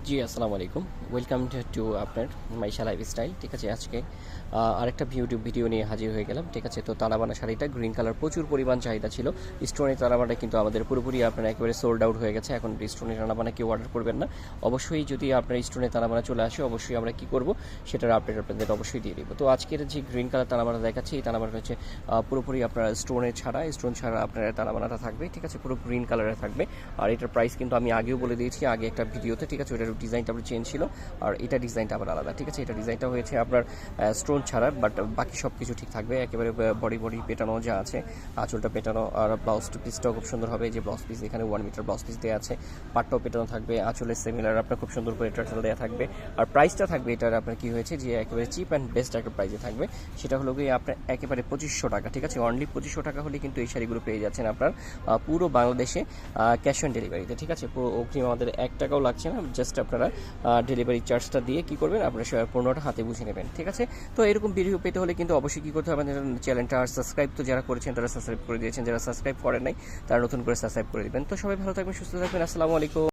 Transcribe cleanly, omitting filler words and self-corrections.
জি, আসসালামু আলাইকুম। Welcome to আপনার মাইশা লাইফস্টাইল। ঠিক আছে? আজকে আরেকটা ইউটিউব ভিডিও নিয়ে হাজির হয়ে গেলাম। ঠিক আছে? তো তারাবানা শাড়িটা গ্রিন কালার প্রচুর পরিমাণ চাহিদা ছিল। স্টোনের তারাবানা কিন্তু আমাদের পুরোপুরি আপনার একেবারে সোল্ড আউট হয়ে গেছে। এখন স্টোনের তারাবানা কেউ অর্ডার করবেন না। অবশ্যই যদি আপনার স্টোনের তারাবানা চলে আসে, অবশ্যই আমরা কি করব সেটার আপডেট আপনাদের অবশ্যই দিয়ে দিব। তো আজকের যে গ্রিন কালার তারাবানা দেখাচ্ছি, এই তারাবানা হচ্ছে পুরোপুরি আপনার স্টোন ছাড়া আপনার তারাবানাটা থাকবে। ঠিক আছে? পুরো গ্রিন কালারে থাকবে। আর এটার প্রাইস কিন্তু আমি আগেও বলে দিয়েছি আগে একটা ভিডিওতে। ঠিক আছে? ওটার ডিজাইনটা আবার চেঞ্জ ছিল, আর এটা ডিজাইনটা আবার আলাদা। ঠিক আছে? এটা ডিজাইনটা হয়েছে আপনার স্টোন ছাড়া, বাট বাকি সব কিছু ঠিক থাকবে। একেবারে বডি পেটানো যা আছে, আঁচলটা পেটানো, আর ব্লাউজ পিসটাও খুব সুন্দর হবে। যে ব্লাউজ পিস এখানে 1 মিটার ব্লাউজ পিস দেওয়া আছে, পাটটাও পেটানো থাকবে, আঁচলের সিমিলার আপনার খুব সুন্দর করে টার্সেল দেওয়া থাকবে। আর প্রাইসটা থাকবে এটার আপনার কি হয়েছে যে একেবারে চিপ অ্যান্ড বেস্ট একটা প্রাইসে থাকবে। সেটা হলো গিয়ে আপনার একেবারে 2500 টাকা। ঠিক আছে? অনলি 2500 টাকা হলে কিন্তু এই শাড়িগুলো পেয়ে যাচ্ছেন আপনার পুরো বাংলাদেশে ক্যাশ অন ডেলিভারিতে। ঠিক আছে? পুরো অগ্রিম আমাদের 1 টাকাও লাগছে না। জাস্ট আপনারা ডেলিভারি চার্জটা দিয়ে কি করবেন, আপনারা পণ্যটা হাতে বুঝে নেবেন। ঠিক আছে? তো এরকম ভিডিও পেতে হলে কিন্তু অবশ্যই কি করতে হবে, আমাদের চ্যানেলটা আর সাবস্ক্রাইব তো যারা করেছেন তারা সাবস্ক্রাইব করে দিয়েছেন, যারা সাবস্ক্রাইব করেন নাই তারা নতুন করে সাবস্ক্রাইব করে দিবেন। তো সবাই ভালো থাকবেন, সুস্থ থাকবেন। আসসালামু আলাইকুম।